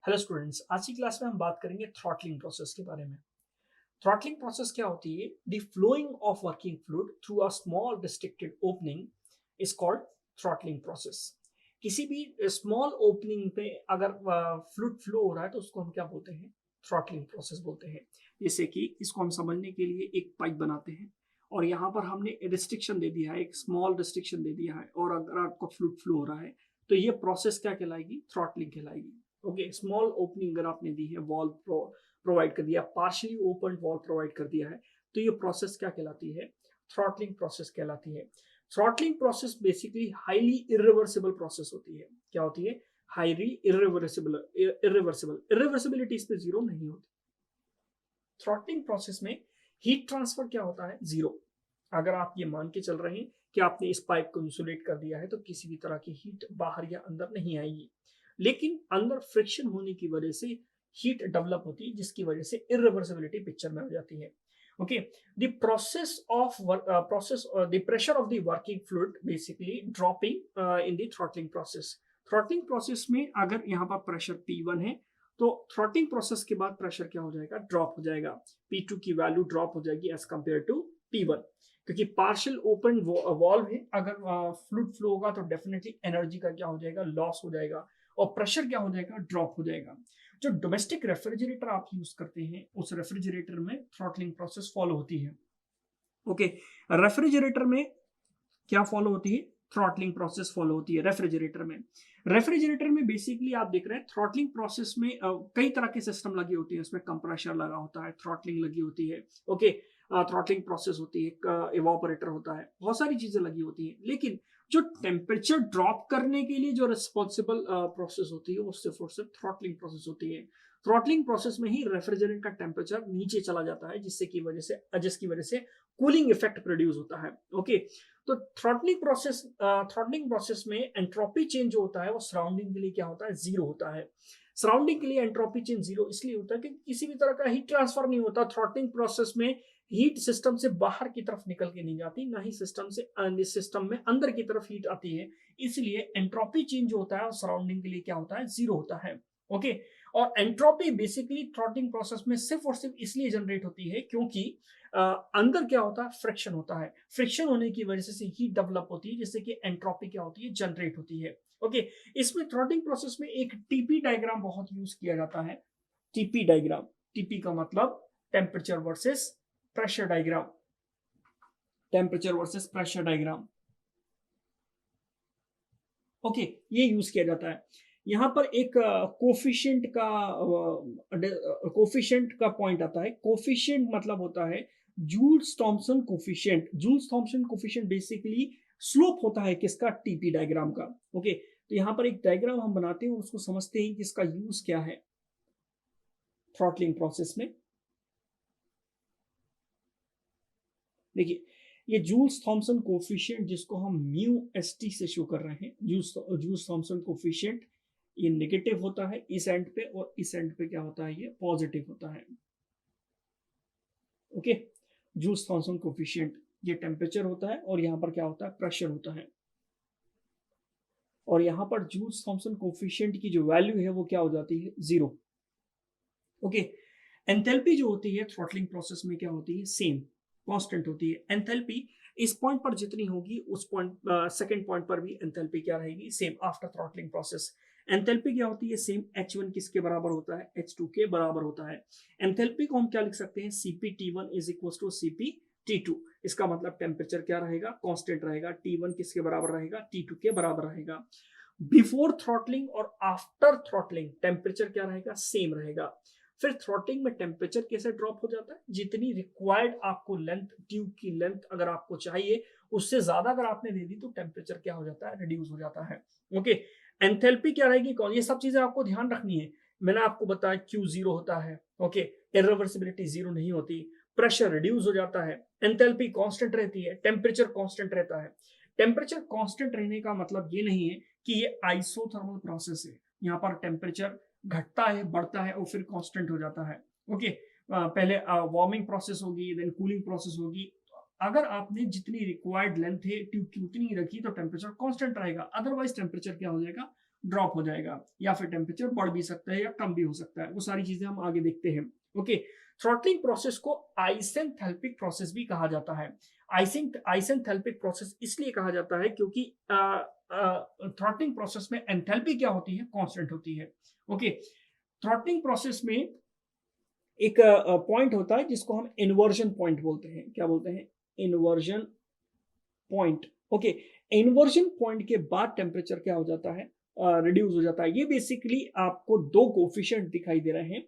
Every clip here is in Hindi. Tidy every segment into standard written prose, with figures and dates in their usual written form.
हेलो स्टूडेंट्स, आज की क्लास में हम बात करेंगे थ्रॉटलिंग प्रोसेस के बारे में। थ्रॉटलिंग प्रोसेस क्या होती है? The flowing of working fluid through a small restricted opening is called throttling process. किसी भी स्मॉल ओपनिंग पे अगर फ्लूइड फ्लो हो रहा है तो उसको हम क्या बोलते हैं? थ्रॉटलिंग प्रोसेस बोलते हैं। जैसे कि इसको हम समझने के लिए एक पाइप बनाते हैं और यहाँ पर हमने रिस्ट्रिक्शन दे दिया है, एक स्मॉल रिस्ट्रिक्शन दे दिया है, और अगर आपको फ्लूइड फ्लो हो रहा है तो ये प्रोसेस क्या कहलाएगी? थ्रॉटलिंग कहलाएगी। ओके, स्मॉल ओपनिंग अगर आपने दी है, वॉल्व प्रोवाइड कर दिया, पार्शियली ओपन वॉल्व प्रोवाइड कर दिया है, तो ये प्रोसेस क्या कहलाती है? थ्रॉटलिंग प्रोसेस कहलाती है। Throttling process basically highly irreversible process होती है। क्या होती है? Highly irreversible. इरिवर्सिबिलिटी इस पे जीरो नहीं होती। थ्रॉटलिंग प्रोसेस में हीट ट्रांसफर क्या होता है? जीरो। अगर आप ये मान के चल रहे हैं कि आपने इस पाइप को इंसुलेट कर दिया है तो किसी भी तरह की हीट बाहर या अंदर नहीं आएगी, लेकिन अंदर फ्रिक्शन होने की वजह से हीट डेवलप होती है, जिसकी वजह से इरिवर्सिबिलिटी पिक्चर में आ जाती है। Okay, the process of process the pressure of the working fluid basically dropping in the throttling process. Throttling process में अगर यहाँ पर प्रेशर P1 है तो थ्रॉटलिंग प्रोसेस के बाद प्रेशर क्या हो जाएगा? ड्रॉप हो जाएगा। P2 की वैल्यू ड्रॉप हो जाएगी एज कंपेयर टू P1, क्योंकि पार्शियल ओपन वॉल्व है। अगर फ्लूइड फ्लो होगा तो डेफिनेटली एनर्जी का क्या हो जाएगा? लॉस हो जाएगा, और प्रेशर क्या हो जाएगा? ड्रॉप हो जाएगा। जो डोमेस्टिक रेफ्रिजरेटर आप यूज करते हैं उस रेफ्रिजरेटर में थ्रॉटलिंग प्रोसेस फॉलो होती है। ओके, रेफ्रिजरेटर में क्या फॉलो होती है? थ्रॉटलिंग प्रोसेस फॉलो होती है रेफ्रिजरेटर में। रेफ्रिजरेटर में बेसिकली आप देख रहे हैं थ्रॉटलिंग प्रोसेस में कई तरह के सिस्टम लगे होते हैं। उसमें कंप्रेसर लगा होता है, थ्रॉटलिंग लगी होती है। ओके, थ्रॉटलिंग प्रोसेस होती है, इवापोरेटर होता है, बहुत सारी चीजें लगी होती हैं। लेकिन जो टेम्परेचर ड्रॉप करने के लिए जो रिस्पॉन्सिबल प्रोसेस होती है वो सिर्फ और सिर्फ थ्रॉटलिंग प्रोसेस होती है। थ्रॉटलिंग प्रोसेस में ही रेफ्रिजरेंट का टेम्परेचर नीचे चला जाता है, जिसकी वजह से कूलिंग इफेक्ट प्रोड्यूस होता है। ओके, तो थ्रॉटलिंग प्रोसेस में एंट्रोपी चेंज जो होता है वो सराउंडिंग के लिए क्या होता है? जीरो होता है। सराउंडिंग के लिए एंट्रोपी चेंज जीरो इसलिए होता है क्योंकि किसी भी तरह का हीट ट्रांसफर नहीं होता। थ्रॉटलिंग प्रोसेस में हीट सिस्टम से बाहर की तरफ निकल के नहीं जाती, ना ही सिस्टम में अंदर की तरफ हीट आती है। इसलिए एंट्रोपी चेंज जो होता है वो सराउंडिंग के लिए क्या होता है? जीरो होता है। ओके, और एंट्रोपी बेसिकली थ्रॉटलिंग प्रोसेस में सिर्फ और सिर्फ इसलिए जनरेट होती है क्योंकि अंदर क्या होता है? फ्रिक्शन होता है। फ्रिक्शन होने की वजह से हीट डेवलप होती है, जिससे कि एंट्रोपी क्या होती है? जनरेट होती है। ओके, इसमें थ्रॉटलिंग प्रोसेस में एक टीपी डायग्राम बहुत यूज किया जाता है। टीपी डायग्राम, टीपी का मतलब temperature versus pressure diagram. Temperature versus pressure diagram. Okay, ये यूज किया जाता है। यहाँ पर एक कोफिशिएंट का पॉइंट आता है। कोफिशिएंट मतलब होता है Joules Thomson coefficient. Joules Thomson coefficient basically slope होता है किसका? टीपी डायग्राम का। ओके, तो यहाँ पर एक डायग्राम हम बनाते हैं और उसको समझते हैं कि इसका यूज क्या है थ्रॉटलिंग प्रोसेस में। देखिए, ये जूल्स थॉम्सन कोफिशिएंट जिसको हम म्यू एस टी से शो कर रहे हैं, जूल्स थॉम्सन कोफिशिएंट, ये नेगेटिव होता है इस एंड पे, और इस एंड पे क्या होता है? ये पॉजिटिव होता है। ओके, जूल्स थॉम्सन कोफिशिएंट ये टेम्परेचर होता है, और यहाँ पर क्या होता है? प्रेशर होता है। और यहाँ पर जूल्स थॉम्सन कोफिशिएंट की जो वैल्यू है वो क्या हो जाती है? जीरो। ओके, एंथैल्पी जो होती है थ्रॉटलिंग प्रोसेस में क्या होती है? सेम कांस्टेंट होती है। एंथैल्पी इस पॉइंट पर जितनी होगी उस पॉइंट सेकंड पॉइंट पर भी एंथैल्पी क्या रहेगी? Same after throttling process. Enthalpy क्या होती है? सेम। H1 किसके बराबर होता है? H2 के बराबर होता है। एंथैल्पी को हम क्या लिख सकते हैं? CpT1 is equal to CpT2। इसका मतलब टेम्परेचर क्या रहेगा? कांस्टेंट रहेगा। T1 किसके बराबर रहेगा? T2 के बराबर रहेगा। बिफोर थ्रॉटलिंग और आफ्टर थ्रॉटलिंग टेम्परेचर क्या रहेगा? सेम रहेगा। फिर थ्रॉटलिंग में टेम्परेचर कैसे ड्रॉप हो जाता है? जितनी रिक्वायर्ड आपको लेंथ, ट्यूब की लेंथ अगर आपको चाहिए उससे ज्यादा अगर आपने दे दी तो टेम्परेचर क्या हो जाता है? रिड्यूस हो जाता है। ओके, एंथैल्पी क्या रहेगी? कौन? ये सब चीजें आपको ध्यान रखनी है। मैंने आपको बताया क्यू जीरो होता है। ओके, इरिवर्सिबिलिटी जीरो नहीं होती, प्रेशर रिड्यूस हो जाता है, एंथैल्पी कांस्टेंट रहती है, टेम्परेचर कांस्टेंट रहता है। टेम्परेचर कांस्टेंट रहने का मतलब ये नहीं है कि ये आइसोथर्मल प्रोसेस है। यहाँ पर टेम्परेचर घटता है, बढ़ता है और फिर कांस्टेंट हो जाता है। ओके, पहले वार्मिंग प्रोसेस होगी, देन कूलिंग प्रोसेस होगी। अगर आपने जितनी रिक्वायर्ड लेंथ है ट्यूब की उतनी ही रखी तो टेम्परेचर कांस्टेंट रहेगा, अदरवाइज टेम्परेचर क्या हो जाएगा? ड्रॉप हो जाएगा, या फिर टेम्परेचर बढ़ भी सकता है या कम भी हो सकता है। वो सारी चीजें हम आगे देखते हैं। ओके, थ्रॉटलिंग प्रोसेस को आइसेंथैल्पिक प्रोसेस भी कहा जाता है। आइसेंथैल्पिक प्रोसेस इसलिए कहा जाता है क्योंकि थ्रॉटलिंग प्रोसेस में एंथैल्पी क्या होती है, कांस्टेंट होती है। ओके, थ्रॉटलिंग प्रोसेस में एक पॉइंट होता है जिसको हम इन्वर्जन पॉइंट बोलते हैं। क्या बोलते हैं? Inversion point. Okay, inversion point के बाद टेम्परेचर क्या हो जाता है, रिड्यूस हो जाता है। ये बेसिकली आपको दो कोफिशिएंट दिखाई दे रहे हैं।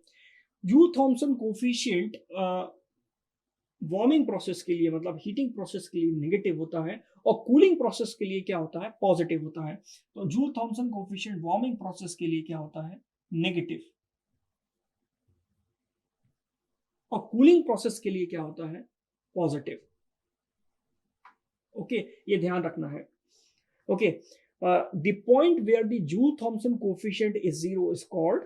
Joule Thomson coefficient warming process के लिए, मतलब हीटिंग प्रोसेस के लिए नेगेटिव होता है, और कूलिंग प्रोसेस के लिए क्या होता है, पॉजिटिव होता है। तो Joule Thomson coefficient warming process के लिए क्या होता है, नेगेटिव, और कूलिंग प्रोसेस के लिए क्या होता है, पॉजिटिव। ओके, ये ध्यान रखना है। Okay, the point where the Joule Thomson coefficient is zero is called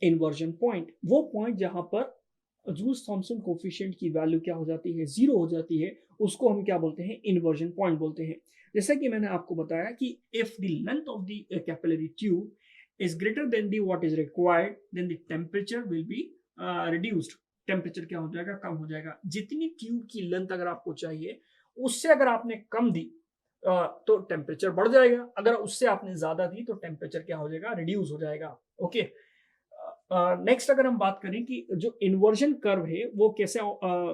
inversion point. वो पॉइंट जहां पर जूल थॉमसन कोफिशिएंट की वैल्यू क्या हो जाती है, जीरो हो जाती है, उसको हम क्या बोलते हैं, इन्वर्जन पॉइंट बोलते हैं। जैसा कि मैंने आपको बताया कि if the length of the capillary tube is greater than the what is required, then the temperature will be reduced. Temperature क्या हो जाएगा, कम हो जाएगा। जितनी ट्यूब की लेंथ अगर आपको चाहिए, उससे अगर आपने कम दी तो टेम्परेचर बढ़ जाएगा, अगर उससे आपने ज्यादा दी तो टेम्परेचर क्या हो जाएगा, रिड्यूस हो जाएगा। ओके, नेक्स्ट अगर हम बात करें कि जो इन्वर्जन कर्व है वो कैसे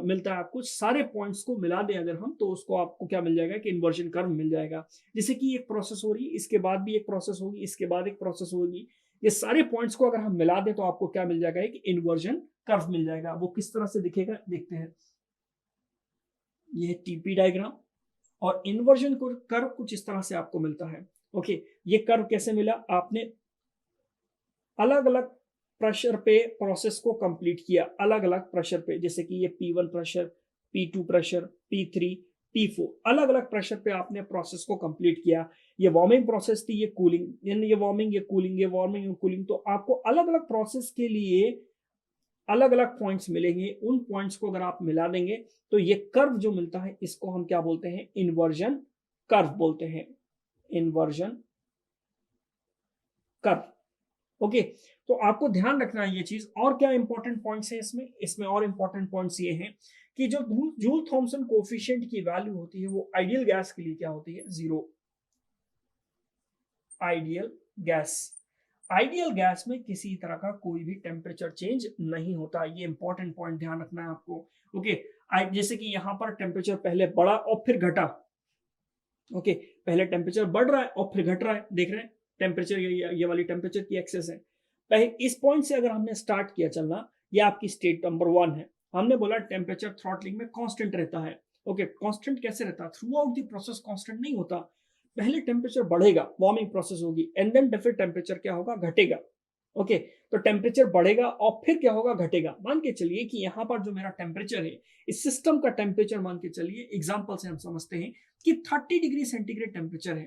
मिलता है आपको, सारे पॉइंट्स को मिला दें अगर हम, तो उसको आपको क्या मिल जाएगा कि इन्वर्जन कर्व मिल जाएगा। जैसे कि एक प्रोसेस हो रही है, इसके बाद भी एक प्रोसेस होगी, इसके बाद एक प्रोसेस होगी, ये सारे पॉइंट्स को अगर हम मिला दें तो आपको क्या मिल जाएगा, कि इन्वर्जन कर्व मिल जाएगा। वो किस तरह से दिखेगा, देखते हैं। ये टीपी डायग्राम, और इन्वर्जन कर्व कुछ इस तरह से आपको मिलता है। ओके, ये कर्व कैसे मिला, आपने अलग अलग प्रेशर पे प्रोसेस को कंप्लीट किया, अलग अलग प्रेशर पे, जैसे कि ये P1 pressure, P2 pressure, P3, P4, अलग अलग प्रेशर पे आपने प्रोसेस को कंप्लीट किया। ये वार्मिंग प्रोसेस थी, ये कूलिंग, यानी ये वार्मिंग, ये कूलिंग, ये वार्मिंग, ये कूलिंग। तो आपको अलग अलग प्रोसेस के लिए अलग अलग पॉइंट्स मिलेंगे। उन पॉइंट्स को अगर आप मिला देंगे तो ये कर्व जो मिलता है, इसको हम क्या बोलते हैं, इन्वर्जन कर्व बोलते हैं। Inversion curve. ओके, तो आपको ध्यान रखना है ये चीज। और क्या इंपॉर्टेंट पॉइंट्स हैं इसमें, और इंपॉर्टेंट पॉइंट्स ये हैं कि जो जूल थॉमसन कोफिशिएंट की वैल्यू होती है वो आइडियल गैस के लिए क्या होती है, zero. Ideal gas, ideal gas में किसी तरह का कोई भी टेम्परेचर चेंज नहीं होता। ये इंपॉर्टेंट पॉइंट ध्यान रखना है आपको। ओके, जैसे कि यहाँ पर टेम्परेचर पहले बढ़ा और फिर घटा। ओके, पहले टेम्परेचर बढ़ रहा है और फिर घट रहा है, देख रहे हैं टेम्परेचर, ये वाली टेम्परेचर की एक्सेस है। पहले इस पॉइंट से अगर हमने स्टार्ट किया चलना, ये आपकी स्टेट नंबर 1 है। हमने बोला टेम्परेचर थ्रॉटलिंग में कांस्टेंट रहता है। ओके, कांस्टेंट कैसे रहता है, through out the process constant नहीं होता। पहले टेम्परेचर बढ़ेगा, वार्मिंग प्रोसेस होगी, एंड देन फिर टेम्परेचर क्या होगा, घटेगा। ओके, तो टेम्परेचर बढ़ेगा और फिर क्या होगा, घटेगा। मान के चलिए कि यहाँ पर जो मेरा टेम्परेचर है, इस सिस्टम का टेम्परेचर मान के चलिए, एग्जाम्पल से हम समझते हैं कि 30 डिग्री सेंटीग्रेड टेम्परेचर है।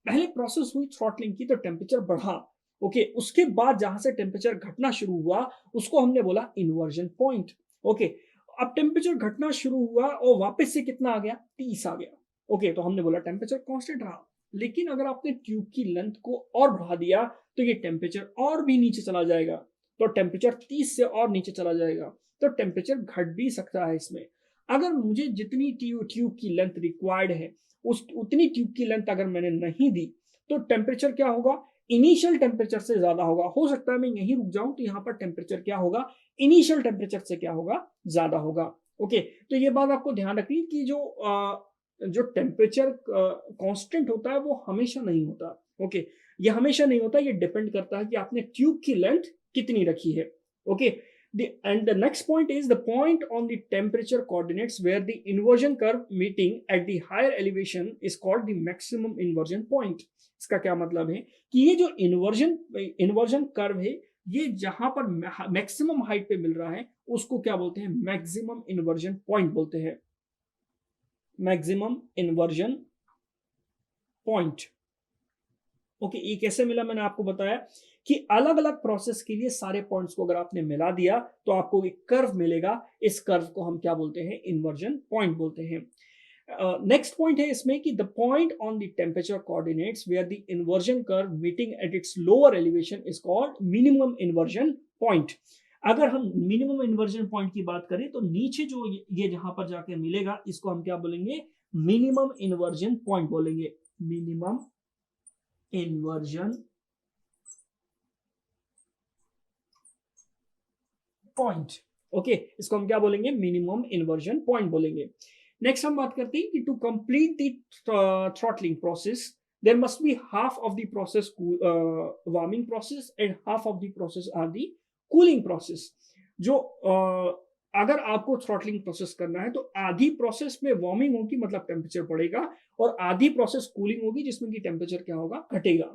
पहले प्रोसेस हुई थ्रॉटलिंग की तो टेम्परेचर बढ़ा। ओके, उसके बाद जहां से टेम्परेचर घटना शुरू हुआ उसको हमने बोला इन्वर्जन पॉइंट। ओके, अब टेम्परेचर घटना शुरू हुआ और वापस से कितना आ गया, 30 आ गया। ओके, तो हमने बोला टेम्परेचर कांस्टेंट रहा। लेकिन अगर आपने ट्यूब की लेंथ को और बढ़ा दिया तो ये टेम्परेचर और भी नीचे चला जाएगा, तो टेम्परेचर 30 से और नीचे चला जाएगा, तो टेम्परेचर घट भी सकता है इसमें। अगर मुझे जितनी ट्यूब की लेंथ रिक्वायर्ड है उतनी ट्यूब की लेंथ अगर मैंने नहीं दी तो टेम्परेचर क्या होगा, इनिशियल टेम्परेचर से ज्यादा होगा। हो सकता है मैं यहीं रुक जाऊं तो यहाँ पर टेम्परेचर क्या होगा, इनिशियल टेम्परेचर से क्या होगा, ज्यादा होगा। ओके, तो ये बात आपको ध्यान रखनी कि जो टेम्परेचर कांस्टेंट होता है वो हमेशा नहीं होता। ओके, ये हमेशा नहीं होता, ये डिपेंड करता है कि आपने ट्यूब की लेंथ कितनी रखी है। Okay, and the next point is the point on the temperature coordinates where the inversion curve meeting at the higher elevation is called the maximum inversion point। इसका क्या मतलब है कि ये जो इन्वर्जन कर्व है, ये जहां पर मैक्सिमम हाइट पे मिल रहा है उसको क्या बोलते हैं, मैक्सिमम इन्वर्जन पॉइंट बोलते हैं। Maximum inversion point. ओके, ये कैसे मिला, मैंने आपको बताया कि अलग अलग प्रोसेस के लिए सारे पॉइंट्स को अगर आपने मिला दिया तो आपको एक कर्व मिलेगा। इस कर्व को हम क्या बोलते हैं, इन्वर्जन पॉइंट बोलते हैं। नेक्स्ट पॉइंट है इसमें कि the point on the temperature coordinates where the inversion curve meeting at its lower elevation is called minimum inversion point. अगर हम मिनिमम इन्वर्जन पॉइंट की बात करें तो नीचे जो ये जहां पर जाके मिलेगा इसको हम क्या बोलेंगे, मिनिमम इन्वर्जन पॉइंट बोलेंगे, मिनिमम इन्वर्जन पॉइंट। ओके, इसको हम क्या बोलेंगे, मिनिमम इन्वर्जन पॉइंट बोलेंगे। नेक्स्ट हम बात करते हैं कि to complete the throttling process there must be half of the process warming process and half of the process are the cooling process. जो अगर आपको थ्रॉटलिंग प्रोसेस करना है तो आधी प्रोसेस में वार्मिंग होगी मतलब टेम्परेचर बढ़ेगा, और आधी प्रोसेस कूलिंग होगी जिसमें कि टेम्परेचर क्या होगा, घटेगा।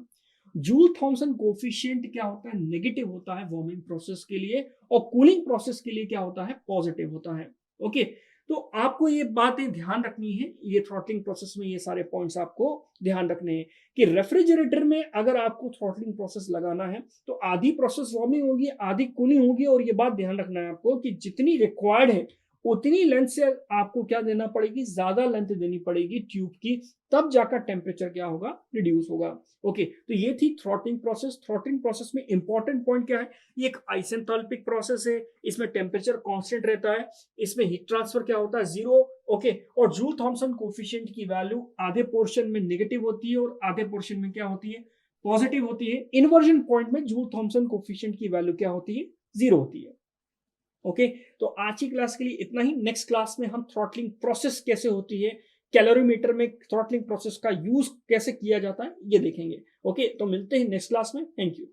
जूल थॉमसन कोफिशिएंट क्या होता है, नेगेटिव होता है वार्मिंग प्रोसेस के लिए, और कूलिंग प्रोसेस के लिए क्या होता है, पॉजिटिव होता है। ओके, तो आपको ये बातें ध्यान रखनी है, ये थ्रॉटलिंग प्रोसेस में ये सारे पॉइंट्स आपको ध्यान रखने हैं कि रेफ्रिजरेटर में अगर आपको थ्रॉटलिंग प्रोसेस लगाना है तो आधी प्रोसेस वार्मिंग होगी, आधी कूलिंग होगी, और ये बात ध्यान रखना है आपको कि जितनी रिक्वायर्ड है उतनी लेंथ से आपको क्या देना पड़ेगी, ज्यादा लेंथ देनी पड़ेगी ट्यूब की, तब जाकर टेम्परेचर क्या होगा, रिड्यूस होगा। ओके, तो ये थी थ्रॉटलिंग प्रोसेस। थ्रॉटलिंग प्रोसेस में इंपॉर्टेंट पॉइंट क्या है, ये एक आइसेंथाल्पिक प्रोसेस है, इसमें टेम्परेचर कांस्टेंट रहता है, इसमें हीट ट्रांसफर क्या होता है, जीरो। ओके, और जूल थॉमसन कोफिशिएंट की वैल्यू आधे पोर्शन में नेगेटिव होती है और आधे पोर्शन में क्या होती है, पॉजिटिव होती है। इन्वर्जन पॉइंट में जूल थॉमसन कोफिशिएंट की वैल्यू क्या होती है, जीरो होती है। ओके, तो आज की क्लास के लिए इतना ही। नेक्स्ट क्लास में हम थ्रॉटलिंग प्रोसेस कैसे होती है, कैलोरीमीटर में थ्रॉटलिंग प्रोसेस का यूज कैसे किया जाता है, ये देखेंगे। ओके, तो मिलते हैं नेक्स्ट क्लास में। Thank you.